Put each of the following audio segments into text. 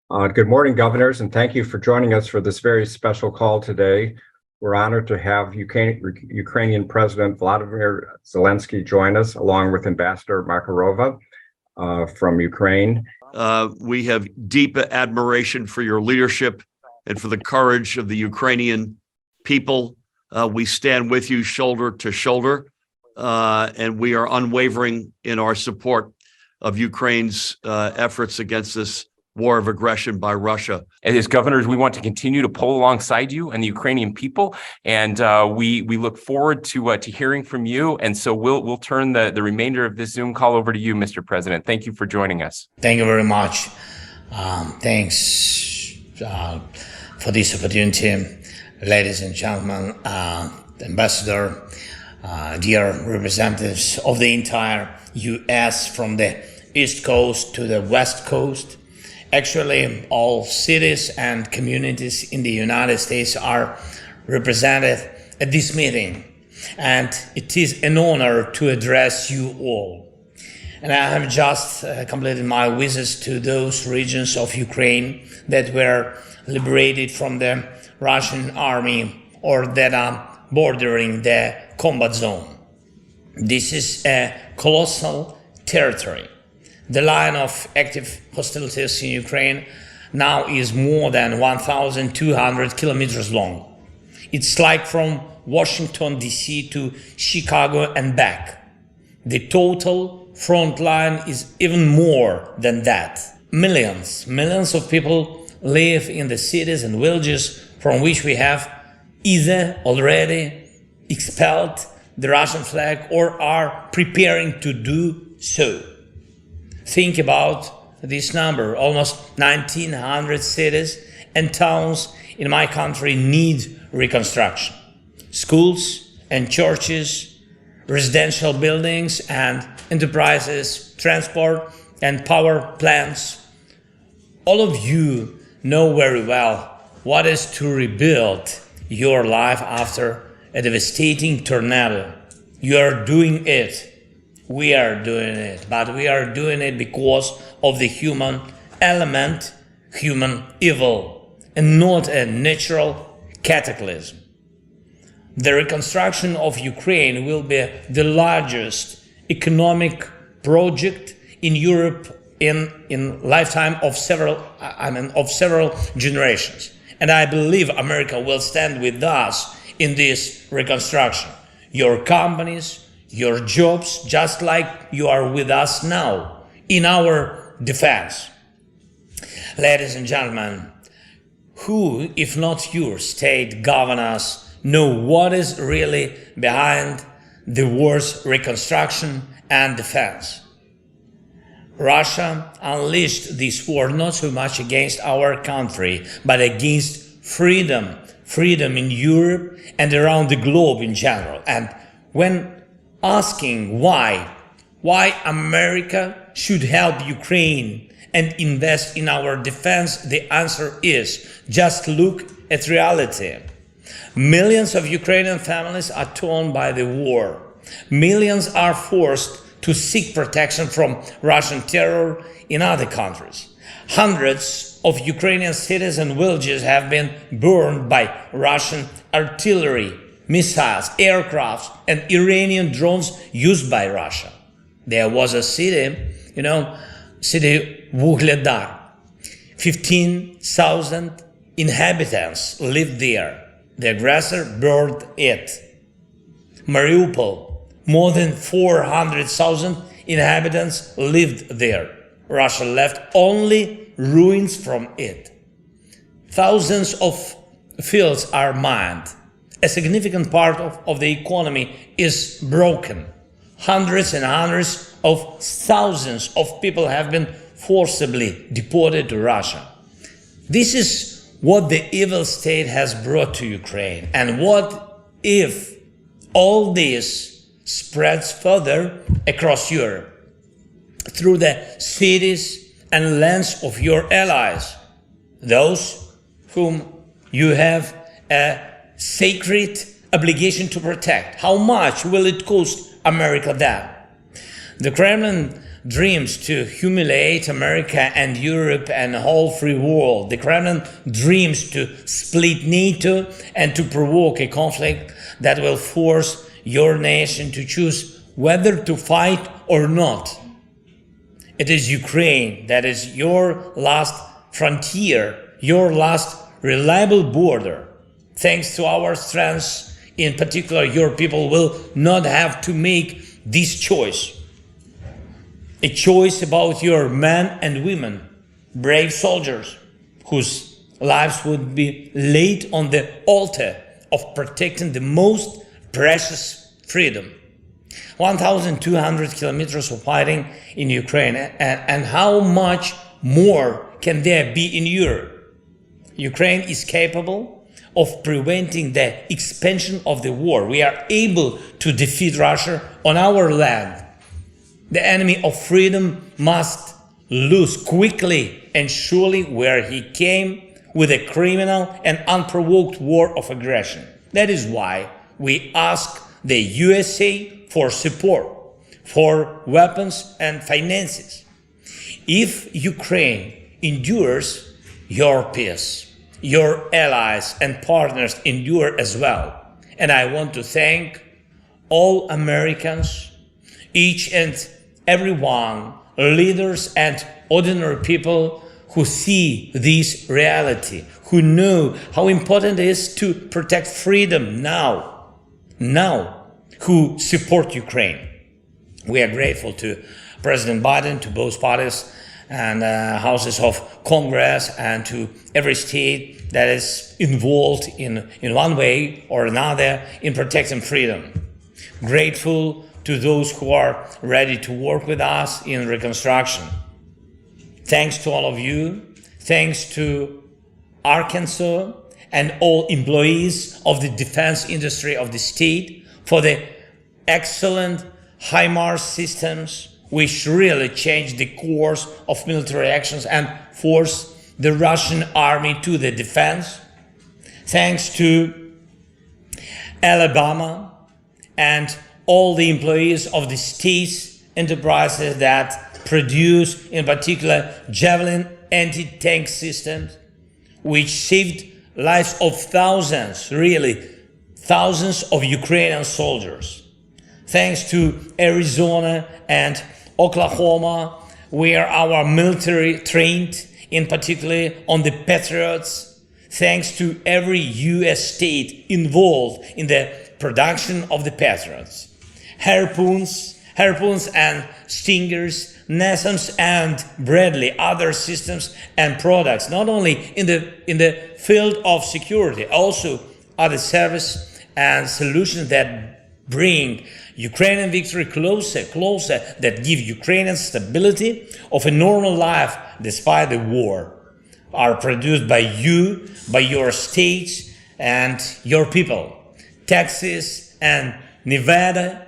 Good morning, governors, and thank you for joining us for this very special call today. We're honored to have Ukrainian President Volodymyr Zelensky join us, along with Ambassador Makarova from Ukraine. We have deep admiration for your leadership and for the courage of the Ukrainian people. We stand with you shoulder to shoulder, and we are unwavering in our support of Ukraine's efforts against this war of aggression by Russia. As governors, we want to continue to pull alongside you and the Ukrainian people, and we look forward to hearing from you. And so we'll turn the remainder of this Zoom call over to you, Mr. President. Thank you for joining us. Thank you very much. Thanks for this opportunity, ladies and gentlemen, Ambassador, dear representatives of the entire U.S. from the East Coast to the West Coast. Actually, all cities and communities in the United States are represented at this meeting, and it is an honor to address you all. And I have just completed my visits to those regions of Ukraine that were liberated from the Russian army or that are bordering the combat zone. This is a colossal territory. The line of active hostilities in Ukraine now is more than 1,200 kilometers long. It's like from Washington, D.C. to Chicago and back. The total front line is even more than that. Millions of people live in the cities and villages from which we have either already expelled the Russian flag or are preparing to do so. Think about this number. Almost 1,900 cities and towns in my country need reconstruction. Schools and churches, residential buildings and enterprises, transport and power plants. All of you know very well what is to rebuild your life after a devastating tornado. You are doing it. We are doing it, but we are doing it because of the human element, human evil, and not a natural cataclysm. The reconstruction of Ukraine will be the largest economic project in Europe in lifetime of several generations. And I believe America will stand with us in this reconstruction. Your companies, your jobs, just like you are with us now in our defense. Ladies and gentlemen, who, if not your state governors, know what is really behind the war's reconstruction and defense? Russia unleashed this war not so much against our country, but against freedom in Europe and around the globe in general. And when asking why America should help Ukraine and invest in our defense, the answer is just look at reality. Millions of Ukrainian families are torn by the war. Millions are forced to seek protection from Russian terror in other countries. Hundreds of Ukrainian cities and villages have been burned by Russian artillery, missiles, aircrafts, and Iranian drones used by Russia. There was a city, city Vuhledar. 15,000 inhabitants lived there. The aggressor burned it. Mariupol, more than 400,000 inhabitants lived there. Russia left only ruins from it. Thousands of fields are mined. A significant part of the economy is broken. Hundreds and hundreds of thousands of people have been forcibly deported to Russia. This is what the evil state has brought to Ukraine. And what if all this spreads further across Europe through the cities and lands of your allies, those whom you have a sacred obligation to protect? How much will it cost America that? The Kremlin dreams to humiliate America and Europe and the whole free world. The Kremlin dreams to split NATO and to provoke a conflict that will force your nation to choose whether to fight or not. It is Ukraine that is your last frontier, your last reliable border. Thanks to our strengths, in particular, your people will not have to make this choice. A choice about your men and women, brave soldiers, whose lives would be laid on the altar of protecting the most precious freedom. 1,200 kilometers of fighting in Ukraine, and how much more can there be in Europe? Ukraine is capable of preventing the expansion of the war. We are able to defeat Russia on our land. The enemy of freedom must lose quickly and surely where he came with a criminal and unprovoked war of aggression. That is why we ask the USA for support, for weapons and finances. If Ukraine endures, your peace, your allies and partners endure as well. And I want to thank all Americans, each and everyone, leaders and ordinary people who see this reality, who know how important it is to protect freedom now, who support Ukraine. We are grateful to President Biden, to both parties and houses of Congress, and to every state that is involved in one way or another in protecting freedom. Grateful to those who are ready to work with us in reconstruction. Thanks to all of you. Thanks to Arkansas and all employees of the defense industry of the state for the excellent HIMARS systems, which really changed the course of military actions and forced the Russian army to the defense. Thanks to Alabama and all the employees of the state's enterprises that produce, in particular, Javelin anti-tank systems, which saved lives of thousands, really thousands of Ukrainian soldiers. Thanks to Arizona and Oklahoma, where our military trained, in particular on the Patriots. Thanks to every U.S. state involved in the production of the Patriots. Harpoons and Stingers, NASAMS and Bradley, other systems and products, not only in the field of security, also other service and solutions that bring Ukrainian victory closer, that give Ukrainians stability of a normal life despite the war, are produced by you, by your states and your people. Texas and Nevada,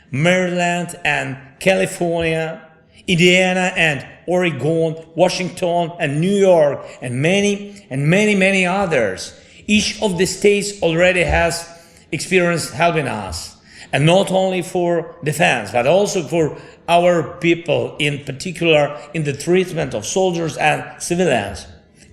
Maryland and California, Indiana and Oregon, Washington and New York, and many others. Each of the states already has experience helping us, and not only for defense, but also for our people, in particular in the treatment of soldiers and civilians,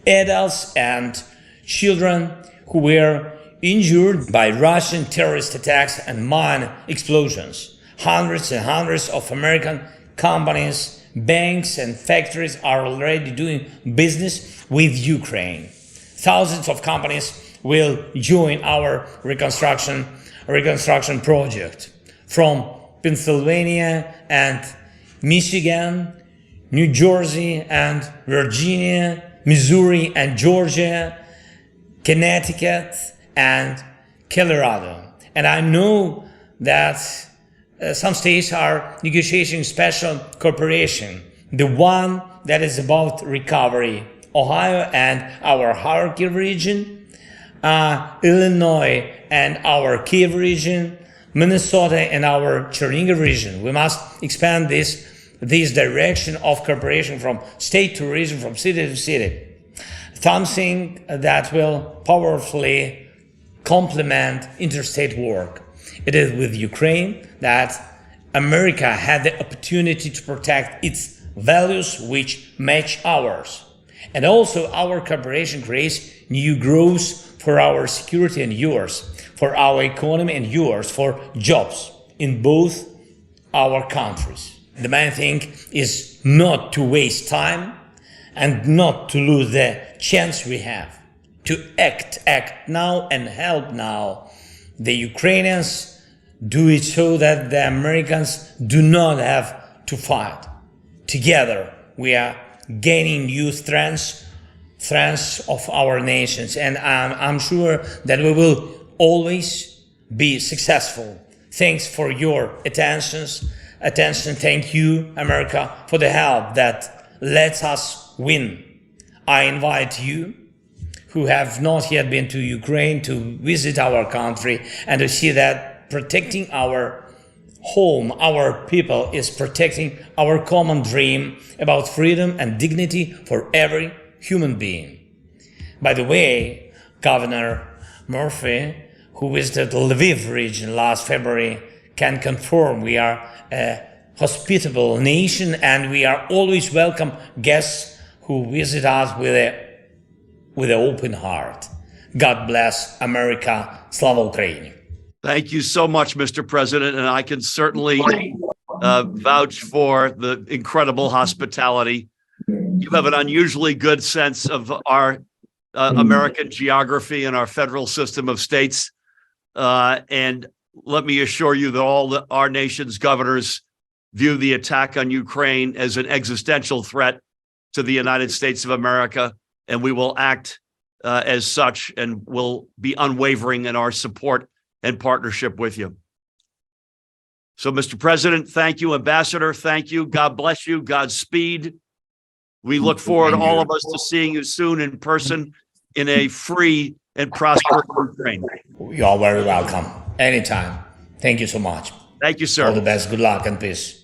adults and children who were injured by Russian terrorist attacks and mine explosions. Hundreds and hundreds of American companies, banks and factories are already doing business with Ukraine. Thousands of companies will join our reconstruction project from Pennsylvania and Michigan, New Jersey and Virginia, Missouri and Georgia, Connecticut and Colorado. And I know that some states are negotiating special cooperation, the one that is about recovery, Ohio and our Kharkiv region, Illinois and our Kiev region, Minnesota and our Chernihiv region. We must expand this direction of cooperation from state to region, from city to city. Something that will powerfully complement interstate work. It is with Ukraine that America had the opportunity to protect its values which match ours. And also our cooperation creates new growth for our security and yours, for our economy and yours, for jobs in both our countries. The main thing is not to waste time and not to lose the chance we have to act now and help now the Ukrainians do it so that the Americans do not have to fight. Together we are gaining new strengths of our nations, and I'm sure that we will always be successful. Thanks for your attention. Thank you, America, for the help that lets us win. I invite you who have not yet been to Ukraine to visit our country and to see that protecting our home, our people, is protecting our common dream about freedom and dignity for every human being. By the way, Governor Murphy, who visited the Lviv region last February, can confirm we are a hospitable nation and we are always welcome guests who visit us with an open heart. God bless America. Slava Ukraini. Thank you so much, Mr. President. And I can certainly vouch for the incredible hospitality. You have an unusually good sense of our American geography and our federal system of states. And let me assure you that all our nation's governors view the attack on Ukraine as an existential threat to the United States of America. And we will act as such and will be unwavering in our support and partnership with you. So, Mr. President, thank you. Ambassador, thank you. God bless you. Godspeed. We look forward, all of us, to seeing you soon in person in a free and prosperous Ukraine. You are very welcome. Anytime. Thank you so much. Thank you, sir. All the best. Good luck and peace.